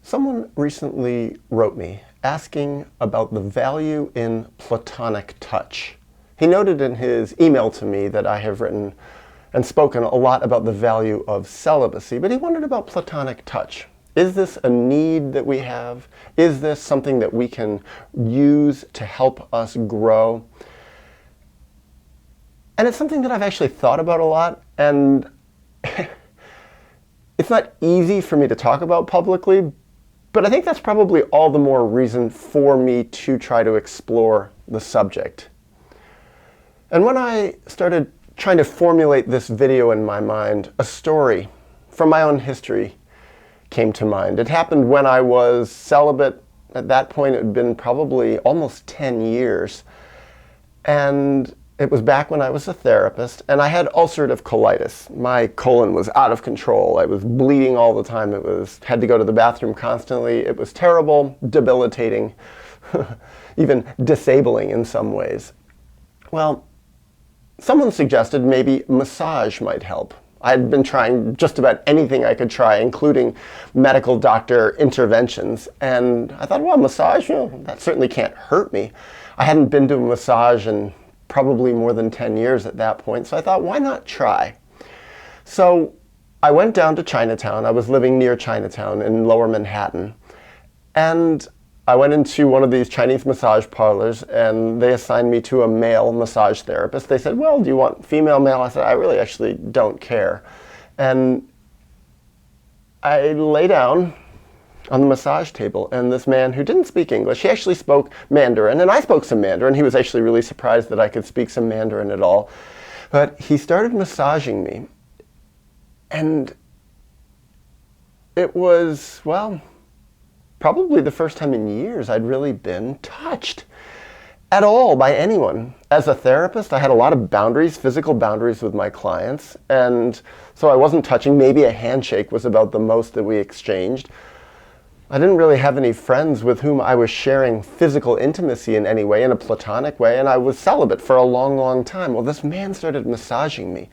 Someone recently wrote me asking about the value in Platonic touch. He noted in his email to me that I have written and spoken a lot about the value of celibacy, but he wondered about Platonic touch. Is this a need that we have? Is this something that we can use to help us grow? And it's something that I've actually thought about a lot, and it's not easy for me to talk about publicly, but I think that's probably all the more reason for me to try to explore the subject. And when I started trying to formulate this video in my mind, a story from my own history came to mind. It happened when I was celibate. At that point, it had been probably almost 10 years. And it was back when I was a therapist, and I had ulcerative colitis. My colon was out of control. I was bleeding all the time. Had to go to the bathroom constantly. It was terrible, debilitating, even disabling in some ways. Well, someone suggested maybe massage might help. I had been trying just about anything I could try, including medical doctor interventions. And I thought, well, massage, that certainly can't hurt me. I hadn't been to a massage in probably more than 10 years at that point, so I thought, why not try? So I went down to Chinatown. I was living near Chinatown in Lower Manhattan, and I went into one of these Chinese massage parlors, and they assigned me to a male massage therapist. They said, well, do you want female, male? I said, I really actually don't care. And I lay down on the massage table, and this man who didn't speak English, he actually spoke Mandarin, and I spoke some Mandarin. He was actually really surprised that I could speak some Mandarin at all. But he started massaging me, and it was, well, probably the first time in years I'd really been touched at all by anyone. As a therapist, I had a lot of boundaries, physical boundaries with my clients, and so I wasn't touching. Maybe a handshake was about the most that we exchanged. I didn't really have any friends with whom I was sharing physical intimacy in any way, in a platonic way, and I was celibate for a long, long time. Well, this man started massaging me.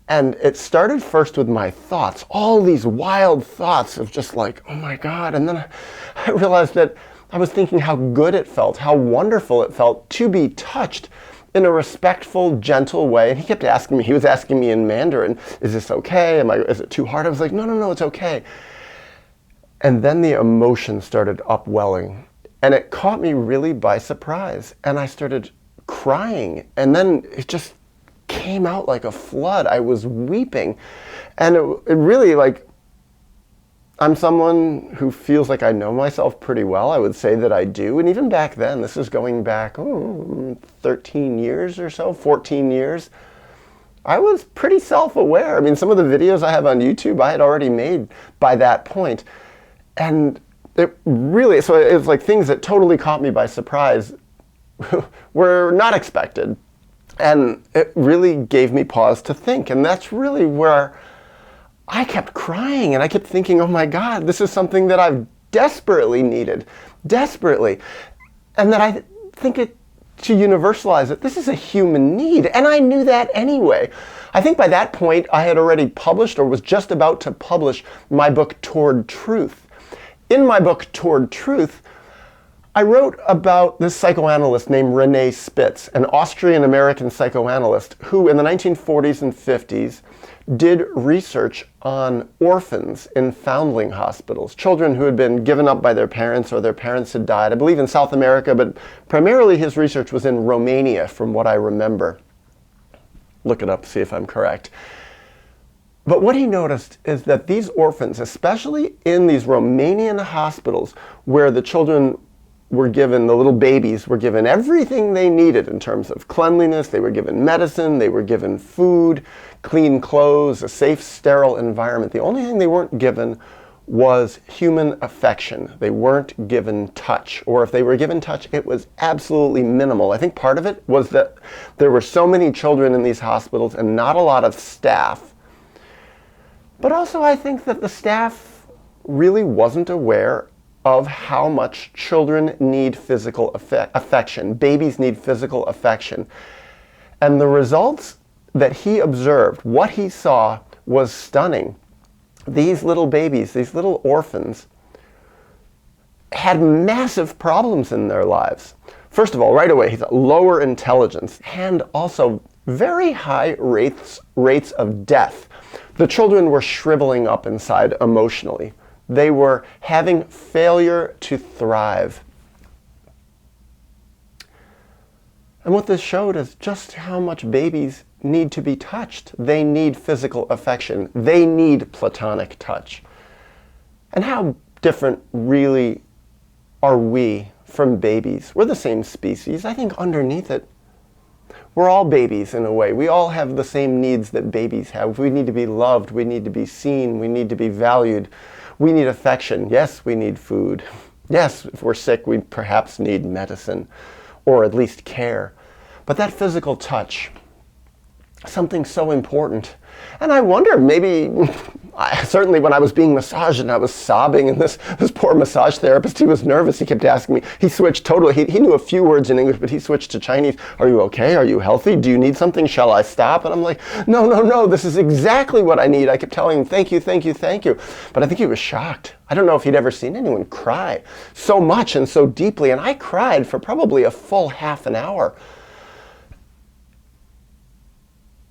And it started first with my thoughts, all these wild thoughts of just like, oh my God. And then I realized that I was thinking how good it felt, how wonderful it felt to be touched in a respectful, gentle way. And he kept asking me, he was asking me in Mandarin, is this okay? Is it too hard? I was like, no, it's okay. And then the emotion started upwelling, and it caught me really by surprise. And I started crying, and then it just came out like a flood. I was weeping. And it really, like, I'm someone who feels like I know myself pretty well. I would say that I do. And even back then, this is going back 13 years or so, 14 years, I was pretty self-aware. I mean, some of the videos I have on YouTube, I had already made by that point. And it really, so it was like things that totally caught me by surprise were not expected. And it really gave me pause to think. And that's really where I kept crying, and I kept thinking, oh my God, this is something that I've desperately needed, desperately. And that I think to universalize it, this is a human need. And I knew that anyway. I think by that point, I had already published or was just about to publish my book, Toward Truth. In my book, Toward Truth, I wrote about this psychoanalyst named Renee Spitz, an Austrian-American psychoanalyst who in the 1940s and 50s did research on orphans in foundling hospitals, children who had been given up by their parents or their parents had died, I believe in South America, but primarily his research was in Romania from what I remember. Look it up, see if I'm correct. But what he noticed is that these orphans, especially in these Romanian hospitals where the children were given, the little babies were given everything they needed in terms of cleanliness, they were given medicine, they were given food, clean clothes, a safe, sterile environment. The only thing they weren't given was human affection. They weren't given touch, or if they were given touch, it was absolutely minimal. I think part of it was that there were so many children in these hospitals and not a lot of staff. But also I think that the staff really wasn't aware of how much children need physical affection. Babies need physical affection. And the results that he observed, what he saw, was stunning. these little babies, these little orphans, had massive problems in their lives. First of all, right away, he's lower intelligence and also very high rates of death. The children were shriveling up inside emotionally. They were having failure to thrive. And what this showed is just how much babies need to be touched. They need physical affection. They need platonic touch. And how different really are we from babies? We're the same species. I think underneath it, we're all babies in a way. We all have the same needs that babies have. We need to be loved. We need to be seen. We need to be valued. We need affection. Yes, we need food. Yes, if we're sick, we perhaps need medicine or at least care. But that physical touch, something so important. And I wonder, maybe, certainly when I was being massaged and I was sobbing, and this poor massage therapist, he was nervous. He kept asking me, he switched totally, he knew a few words in English, but he switched to Chinese. Are you okay? Are you healthy? Do you need something? Shall I stop? And I'm like, no, this is exactly what I need. I kept telling him, thank you. But I think he was shocked. I don't know if he'd ever seen anyone cry so much and so deeply. And I cried for probably a full half an hour.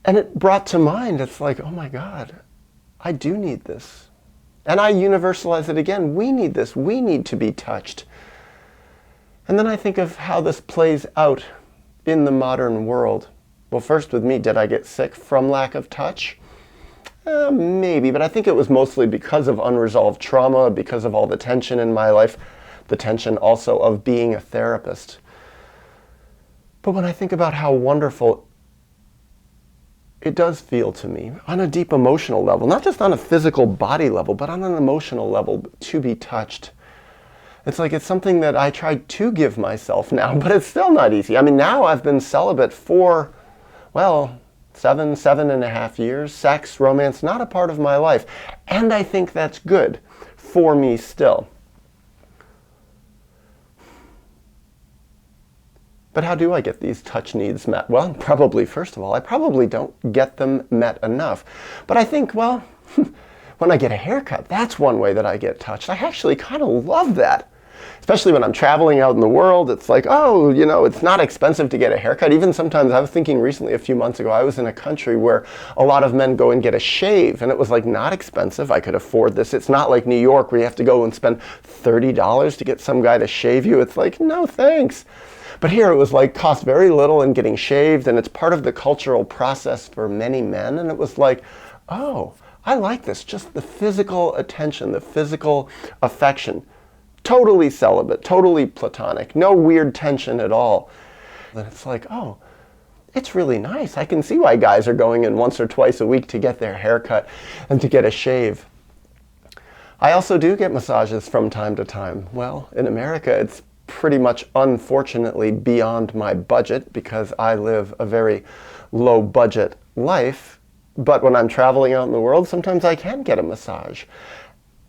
And it brought to mind, it's like, oh my God, I do need this. And I universalize it again. We need this. We need to be touched. And then I think of how this plays out in the modern world. Well, first with me, did I get sick from lack of touch? Maybe, but I think it was mostly because of unresolved trauma, because of all the tension in my life, the tension also of being a therapist. But when I think about how wonderful it does feel to me on a deep emotional level, not just on a physical body level, but on an emotional level, to be touched. It's like it's something that I try to give myself now, but it's still not easy. I mean, now I've been celibate for, well, 7.5 years. Sex, romance, not a part of my life. And I think that's good for me still. But how do I get these touch needs met? Well, probably, first of all, I probably don't get them met enough. But I think, well, when I get a haircut, that's one way that I get touched. I actually kind of love that. Especially when I'm traveling out in the world, it's like, oh, it's not expensive to get a haircut. Even sometimes, I was thinking recently, a few months ago, I was in a country where a lot of men go and get a shave, and it was like not expensive. I could afford this. It's not like New York where you have to go and spend $30 to get some guy to shave you. It's like, no, thanks. But here it was like cost very little and getting shaved, and it's part of the cultural process for many men. And it was like, oh, I like this. Just the physical attention, the physical affection. Totally celibate, totally platonic, no weird tension at all. And it's like, oh, it's really nice. I can see why guys are going in once or twice a week to get their hair cut and to get a shave. I also do get massages from time to time. Well, in America, it's pretty much, unfortunately, beyond my budget because I live a very low budget life. But when I'm traveling out in the world, sometimes I can get a massage.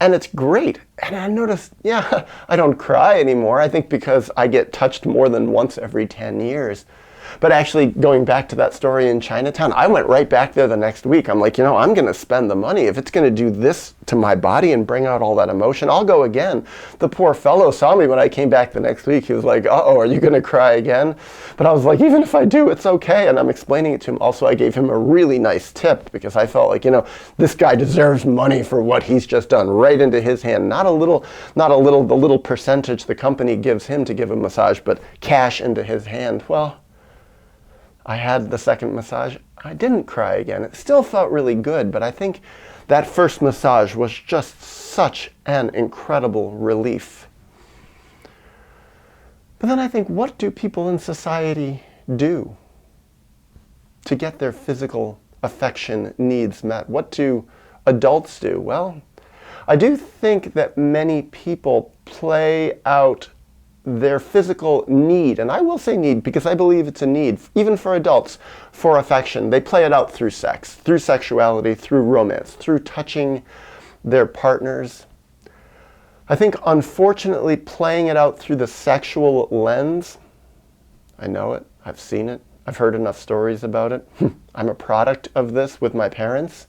And it's great. And I noticed, I don't cry anymore. I think because I get touched more than once every 10 years. But actually, going back to that story in Chinatown, I went right back there the next week. I'm like, I'm going to spend the money. If it's going to do this to my body and bring out all that emotion, I'll go again. The poor fellow saw me when I came back the next week. He was like, uh-oh, are you going to cry again? But I was like, even if I do, it's okay. And I'm explaining it to him. Also, I gave him a really nice tip because I felt like, this guy deserves money for what he's just done, right into his hand. Not the little percentage the company gives him to give a massage, but cash into his hand. Well, I had the second massage. I didn't cry again. It still felt really good, but I think that first massage was just such an incredible relief. But then I think, what do people in society do to get their physical affection needs met? What do adults do? Well, I do think that many people play out their physical need, and I will say need because I believe it's a need, even for adults, for affection. They play it out through sex, through sexuality, through romance, through touching their partners. I think, unfortunately, playing it out through the sexual lens, I know it, I've seen it, I've heard enough stories about it. I'm a product of this with my parents.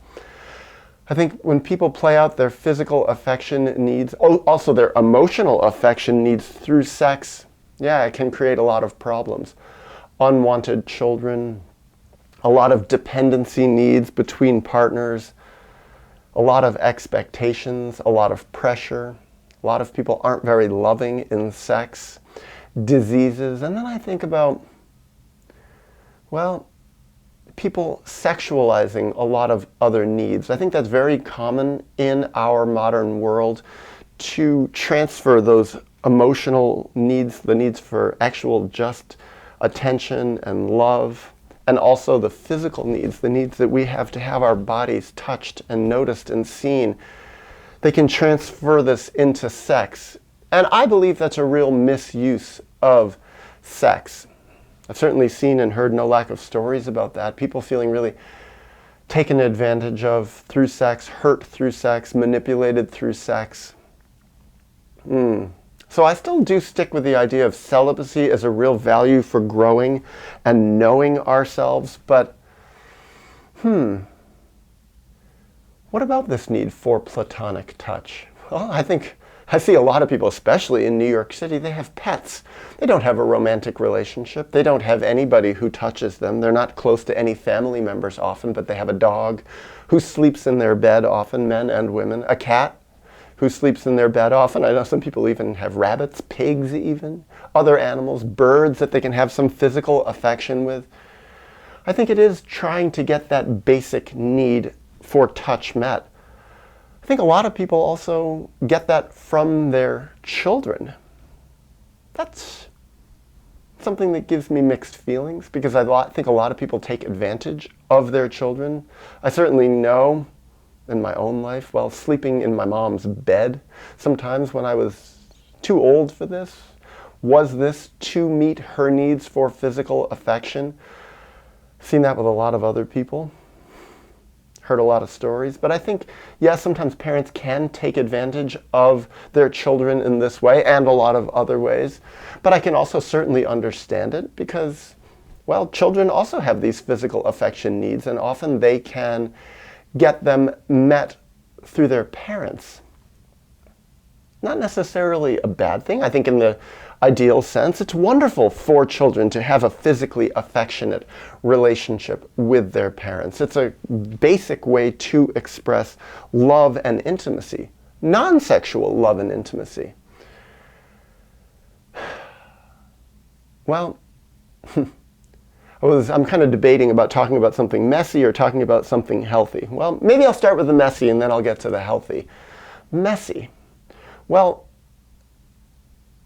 I think when people play out their physical affection needs, also their emotional affection needs through sex, yeah, it can create a lot of problems. Unwanted children, a lot of dependency needs between partners, a lot of expectations, a lot of pressure. A lot of people aren't very loving in sex, diseases, and then I think about, well, people sexualizing a lot of other needs. I think that's very common in our modern world, to transfer those emotional needs, the needs for actual just attention and love, and also the physical needs, the needs that we have to have our bodies touched and noticed and seen. They can transfer this into sex. And I believe that's a real misuse of sex. I've certainly seen and heard no lack of stories about that. People feeling really taken advantage of through sex, hurt through sex, manipulated through sex. So I still do stick with the idea of celibacy as a real value for growing and knowing ourselves, but what about this need for platonic touch? Well, I see a lot of people, especially in New York City, they have pets. They don't have a romantic relationship. They don't have anybody who touches them. They're not close to any family members often, but they have a dog who sleeps in their bed often, men and women. A cat who sleeps in their bed often. I know some people even have rabbits, pigs even, other animals, birds that they can have some physical affection with. I think it is trying to get that basic need for touch met. I think a lot of people also get that from their children. That's something that gives me mixed feelings, because I think a lot of people take advantage of their children. I certainly know in my own life, while sleeping in my mom's bed, sometimes when I was too old for this, was this to meet her needs for physical affection? I've seen that with a lot of other people. Heard a lot of stories, but I think, yes, sometimes parents can take advantage of their children in this way and a lot of other ways, but I can also certainly understand it because, well, children also have these physical affection needs, and often they can get them met through their parents. Not necessarily a bad thing. I think in the ideal sense, it's wonderful for children to have a physically affectionate relationship with their parents. It's a basic way to express love and intimacy, non-sexual love and intimacy. Well, I'm kind of debating about talking about something messy or talking about something healthy. Well, maybe I'll start with the messy and then I'll get to the healthy. Messy. Well,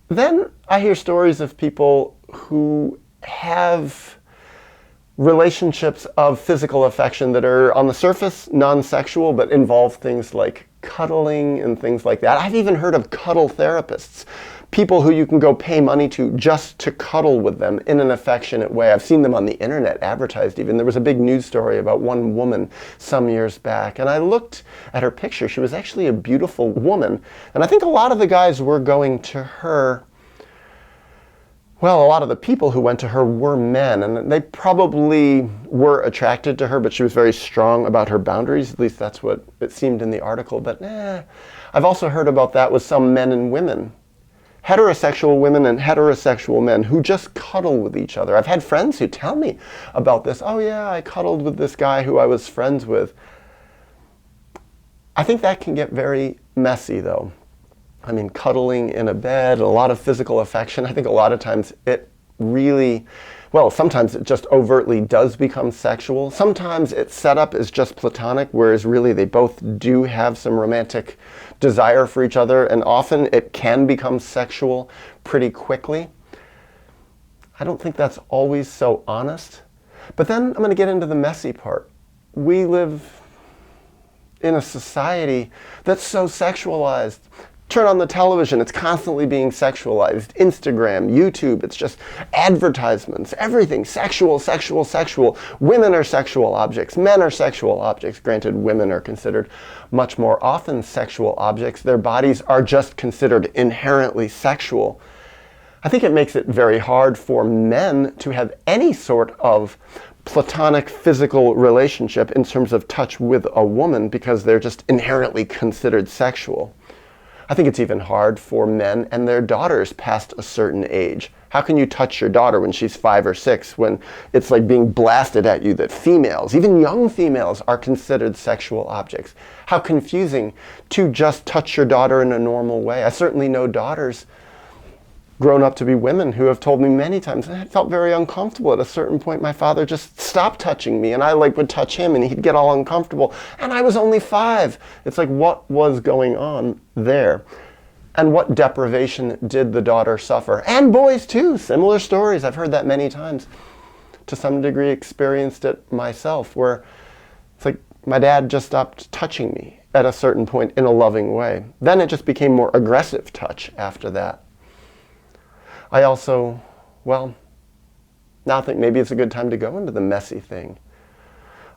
then I hear stories of people who have relationships of physical affection that are on the surface non-sexual but involve things like cuddling and things like that. I've even heard of cuddle therapists, people who you can go pay money to just to cuddle with them in an affectionate way. I've seen them on the internet advertised even. There was a big news story about one woman some years back, and I looked at her picture. She was actually a beautiful woman, and I think a lot of the guys were going to her. Well, a lot of the people who went to her were men, and they probably were attracted to her, but she was very strong about her boundaries. At least that's what it seemed in the article. But I've also heard about that with some men and women. Heterosexual women and heterosexual men who just cuddle with each other. I've had friends who tell me about this. Oh yeah, I cuddled with this guy who I was friends with. I think that can get very messy though. I mean, cuddling in a bed, a lot of physical affection. I think a lot of times it really, well, sometimes it just overtly does become sexual. Sometimes it's set up as just platonic, whereas really they both do have some romantic desire for each other, and often it can become sexual pretty quickly. I don't think that's always so honest. But then I'm going to get into the messy part. We live in a society that's so sexualized. Turn on the television, it's constantly being sexualized. Instagram, YouTube, it's just advertisements, everything sexual, sexual, sexual. Women are sexual objects, men are sexual objects. Granted, women are considered much more often sexual objects. Their bodies are just considered inherently sexual. I think it makes it very hard for men to have any sort of platonic physical relationship in terms of touch with a woman because they're just inherently considered sexual. I think it's even hard for men and their daughters past a certain age. How can you touch your daughter when she's 5 or 6 when it's like being blasted at you that females, even young females, are considered sexual objects? How confusing to just touch your daughter in a normal way. I certainly know daughters grown up to be women who have told me many times, I felt very uncomfortable. At a certain point, my father just stopped touching me, and I would touch him, and he'd get all uncomfortable. And I was only 5. It's like, what was going on there? And what deprivation did the daughter suffer? And boys too, similar stories. I've heard that many times. To some degree, experienced it myself, where it's like my dad just stopped touching me at a certain point in a loving way. Then it just became more aggressive touch after that. I also, well, now think maybe it's a good time to go into the messy thing.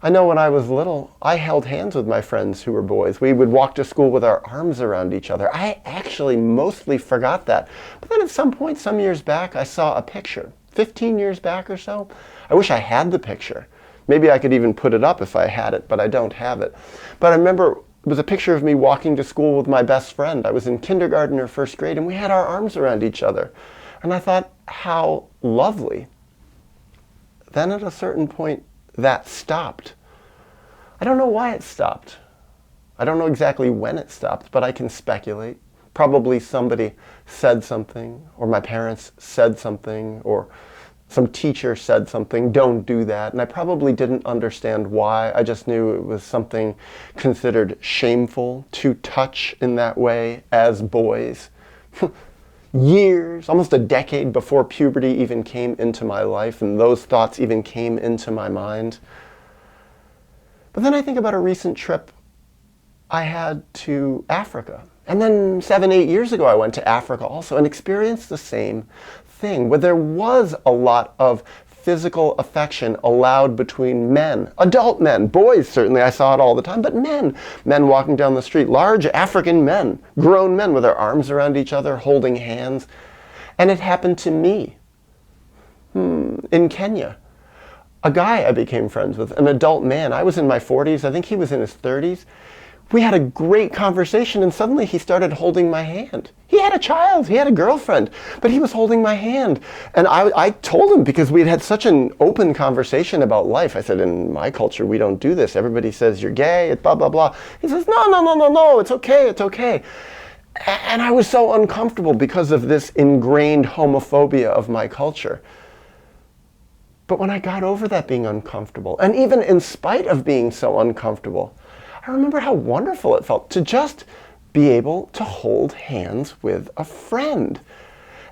I know when I was little, I held hands with my friends who were boys. We would walk to school with our arms around each other. I actually mostly forgot that. But then at some point, some years back, I saw a picture. 15 years back or so. I wish I had the picture. Maybe I could even put it up if I had it, but I don't have it. But I remember it was a picture of me walking to school with my best friend. I was in kindergarten or first grade, and we had our arms around each other. And I thought, how lovely. Then at a certain point, that stopped. I don't know why it stopped. I don't know exactly when it stopped, but I can speculate. Probably somebody said something, or my parents said something, or some teacher said something, don't do that. And I probably didn't understand why. I just knew it was something considered shameful to touch in that way as boys. Years, almost a decade before puberty even came into my life and those thoughts even came into my mind. But then I think about a recent trip I had to Africa. And then 7, 8 years ago I went to Africa also and experienced the same thing, where there was a lot of physical affection allowed between men, adult men, boys certainly, I saw it all the time, but men walking down the street, large African men, grown men with their arms around each other, holding hands. And it happened to me in Kenya. A guy I became friends with, an adult man. I was in my 40s, I think he was in his 30s. We had a great conversation and suddenly he started holding my hand. He had a child, he had a girlfriend, but he was holding my hand. And I told him, because we had such an open conversation about life. I said, in my culture, we don't do this. Everybody says you're gay, blah, blah, blah. He says, no, it's okay, it's okay. And I was so uncomfortable because of this ingrained homophobia of my culture. But when I got over that being uncomfortable, and even in spite of being so uncomfortable, I remember how wonderful it felt to just be able to hold hands with a friend.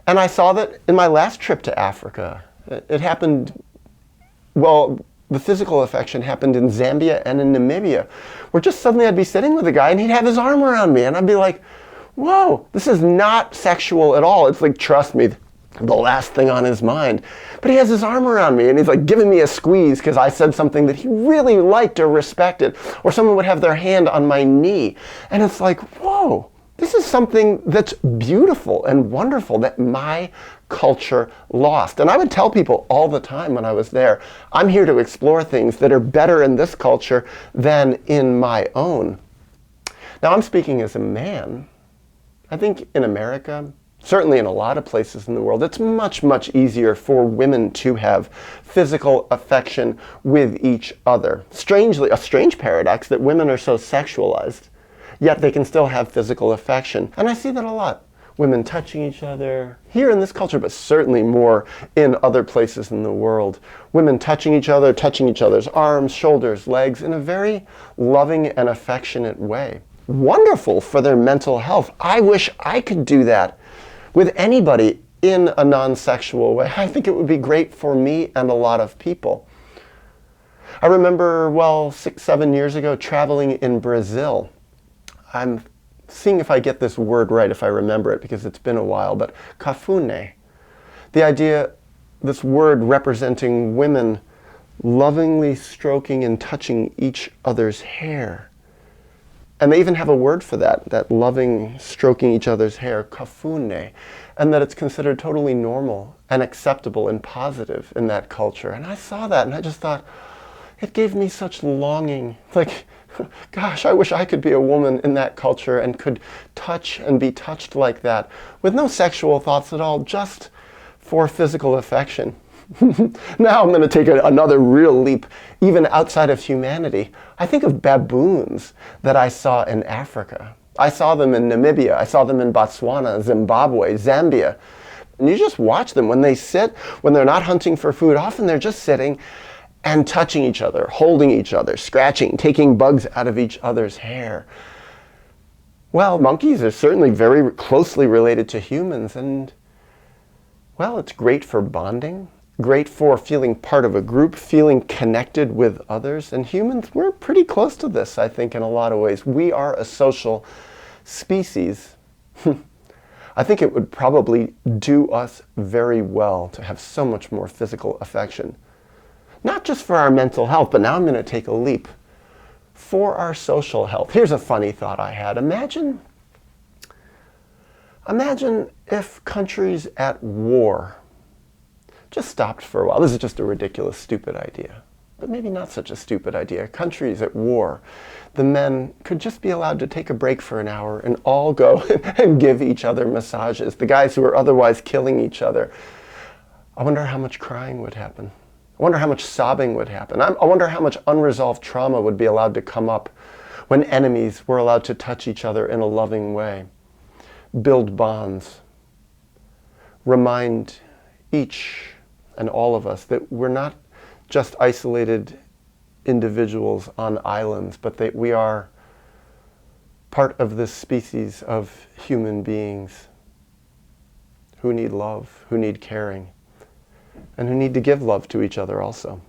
And I saw that in my last trip to Africa. It happened, well, the physical affection happened in Zambia and in Namibia, where just suddenly I'd be sitting with a guy and he'd have his arm around me and I'd be like, whoa, this is not sexual at all. It's like, trust me, the last thing on his mind. But he has his arm around me and he's like giving me a squeeze because I said something that he really liked or respected. Or someone would have their hand on my knee. And it's like, whoa, this is something that's beautiful and wonderful that my culture lost. And I would tell people all the time when I was there, I'm here to explore things that are better in this culture than in my own. Now I'm speaking as a man. I think in America, certainly in a lot of places in the world, it's much, much easier for women to have physical affection with each other. Strangely, a strange paradox that women are so sexualized, yet they can still have physical affection. And I see that a lot. Women touching each other, here in this culture, but certainly more in other places in the world. Women touching each other, touching each other's arms, shoulders, legs, in a very loving and affectionate way. Wonderful for their mental health. I wish I could do that with anybody in a non-sexual way. I think it would be great for me and a lot of people. I remember, 6, 7 years ago, traveling in Brazil. I'm seeing if I get this word right, if I remember it, because it's been a while, but cafune. The idea, this word representing women lovingly stroking and touching each other's hair. And they even have a word for that, that loving, stroking each other's hair, kafune, and that it's considered totally normal and acceptable and positive in that culture. And I saw that and I just thought, it gave me such longing. Like, gosh, I wish I could be a woman in that culture and could touch and be touched like that with no sexual thoughts at all, just for physical affection. Now I'm going to take another real leap, even outside of humanity. I think of baboons that I saw in Africa. I saw them in Namibia. I saw them in Botswana, Zimbabwe, Zambia. And you just watch them when they sit, when they're not hunting for food. Often they're just sitting and touching each other, holding each other, scratching, taking bugs out of each other's hair. Well, monkeys are certainly very closely related to humans, and, well, it's great for bonding, great for feeling part of a group, feeling connected with others. And humans, we're pretty close to this, I think, in a lot of ways. We are a social species. I think it would probably do us very well to have so much more physical affection. Not just for our mental health, but now I'm going to take a leap. For our social health. Here's a funny thought I had. Imagine if countries at war just stopped for a while. This is just a ridiculous, stupid idea. But maybe not such a stupid idea. Countries at war, the men could just be allowed to take a break for an hour and all go and give each other massages. The guys who are otherwise killing each other. I wonder how much crying would happen. I wonder how much sobbing would happen. I wonder how much unresolved trauma would be allowed to come up when enemies were allowed to touch each other in a loving way. Build bonds. Remind each and all of us that we're not just isolated individuals on islands, but that we are part of this species of human beings who need love, who need caring, and who need to give love to each other also.